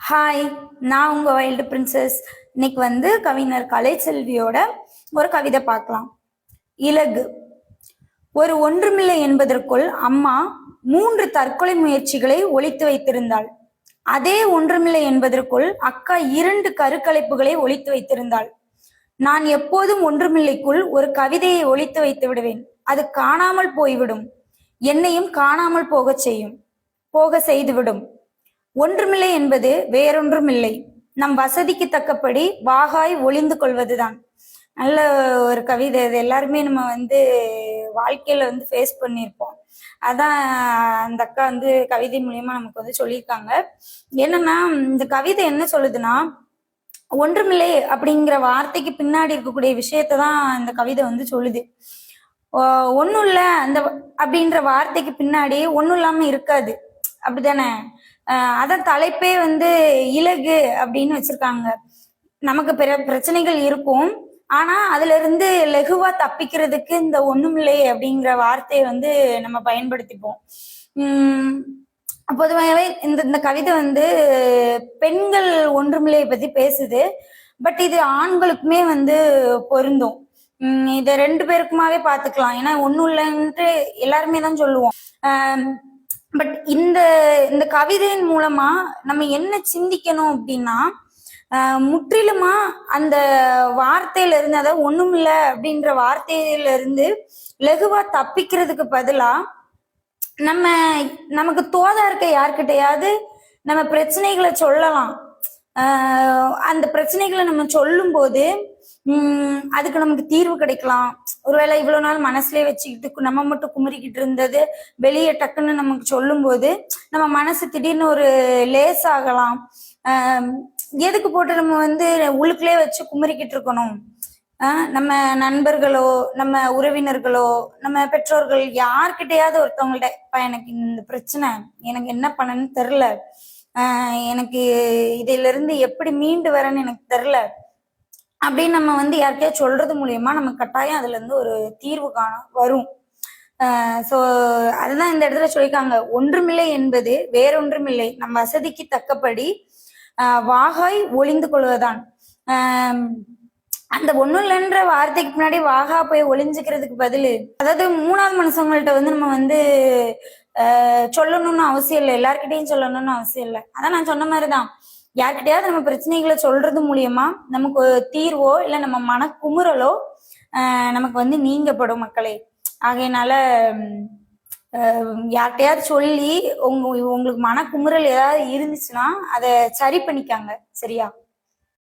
Hi, நான் உங்க wild princess. இன்னைக்கு கவிஞர் கலைச்செல்வியோட ஒரு கவிதை பார்க்கலாம். இலகு. ஒரு ஒன்றுமில்லை என்பதற்குள் அம்மா 3 தற்கொலை முயற்சிகளை ஒளித்து வைத்திருந்தாள். அதே ஒன்றுமில்லை என்பதற்குள் அக்கா 2 கருக்கலைப்புகளை ஒளித்து வைத்திருந்தாள். நான் எப்போதும் ஒன்றுமில்லைக்குள் ஒரு கவிதையை ஒளித்து வைத்து விடுவேன். அது காணாமல் போய்விடும். என்னையும் காணாமல் போக செய்துவிடும். ஒன்றுமில்லை என்பது வேறொன்றுமில்லை, நம் வசதிக்கு தக்கபடி வாகாய் ஒளிந்து கொள்வதுதான். நல்ல ஒரு கவிதை. இது எல்லாருமே நம்ம வாழ்க்கையில ஃபேஸ் பண்ணியிருப்போம். அதான் அந்த அக்கா கவிதை மூலியமா நமக்கு சொல்லியிருக்காங்க. என்னன்னா, இந்த கவிதை என்ன சொல்லுதுன்னா, ஒன்றுமில்லை அப்படிங்கிற வார்த்தைக்கு பின்னாடி இருக்கக்கூடிய விஷயத்தான் இந்த கவிதை சொல்லுது. ஒன்னும் இல்ல அந்த அப்படின்ற வார்த்தைக்கு பின்னாடி ஒன்னும் இல்லாம இருக்காது, அப்படித்தானே? அதான் தலைப்பே இலகு அப்படின்னு வச்சிருக்காங்க. நமக்கு பிரச்சனைகள் இருக்கும், ஆனா அதுல இருந்து லகுவா தப்பிக்கிறதுக்கு இந்த ஒண்ணுமில்லை அப்படிங்கிற வார்த்தையை நம்ம பயன்படுத்திப்போம். பொதுவாகவே இந்த கவிதை பெண்கள் ஒன்றுமில்லையை பத்தி பேசுது. பட் இது ஆண்களுக்குமே பொருந்தும். இத 2 பேருக்குமாவே பாத்துக்கலாம். ஏன்னா ஒண்ணும் இல்லைன்ட்டு எல்லாருமே தான் சொல்லுவோம். பட் இந்த கவிதையின் மூலமா நம்ம என்ன சிந்திக்கணும் அப்படின்னா, முற்றிலுமா அந்த வார்த்தையில இருந்து, அதாவது ஒண்ணுமில்ல அப்படின்ற வார்த்தையில இருந்து லகுவா தப்பிக்கிறதுக்கு பதிலா நமக்கு தோதா இருக்க யார்கிட்டயாவது நம்ம பிரச்சனைகளை சொல்லலாம். அந்த பிரச்சனைகளை நம்ம சொல்லும் போது அதுக்கு நமக்கு தீர்வு கிடைக்கலாம். ஒருவேளை இவ்வளவு நாள் மனசுலயே வச்சுக்கிட்டு நம்ம மட்டும் குமுறிக்கிட்டு இருந்தது வெளியே டக்குன்னு நமக்கு சொல்லும் போது நம்ம மனசு திடீர்னு ஒரு லேஸ் ஆகலாம். எதுக்கு போட்டு நம்ம உள்ளுக்குள்ளே வச்சு குமுறிக்கிட்டு இருக்கணும்? நம்ம நண்பர்களோ, நம்ம உறவினர்களோ, நம்ம பெற்றோர்கள் யார்கிட்டயாவது ஒருத்தவங்கள்ட்ட, எனக்கு இந்த பிரச்சனை, எனக்கு என்ன பண்ணணும்னு தெரில, எனக்கு இதுல இருந்து எப்படி மீண்டு வரேன்னு எனக்கு தெரில அப்படின்னு நம்ம யார்கிட்டயா சொல்றது மூலியமா நம்ம கட்டாயம் அதுல இருந்து ஒரு தீர்வு வரும். சோ அதுதான் இந்த இடத்துல சொல்லியிருக்காங்க. ஒன்றுமில்லை என்பது வேறொன்றுமில்லை, நம் வசதிக்கு தக்கபடி வாகாய் ஒளிந்து கொள்வதுதான். அந்த ஒண்ணும் இல்லைன்ற வார்த்தைக்கு பின்னாடி வாகா போய் ஒளிஞ்சுக்கிறதுக்கு பதில், அதாவது 3வது மனுஷங்கள்ட்ட நம்ம சொல்லணும்னு அவசியம் இல்லை, எல்லார்கிட்டையும் சொல்லணும்னு அவசியம் இல்லை. அதான் நான் சொன்ன மாதிரிதான், யார்கிட்டயாவது நம்ம பிரச்சனைகளை சொல்றது மூலியமா நமக்கு தீர்வோ இல்லை நம்ம மனக்குமுறலோ நமக்கு நீங்கப்படும் மக்களே. ஆகையினால யார்கிட்டயாவது சொல்லி உங்களுக்கு மனக்குமுறல் ஏதாவது இருந்துச்சுன்னா அதை சரி பண்ணிக்காங்க, சரியா?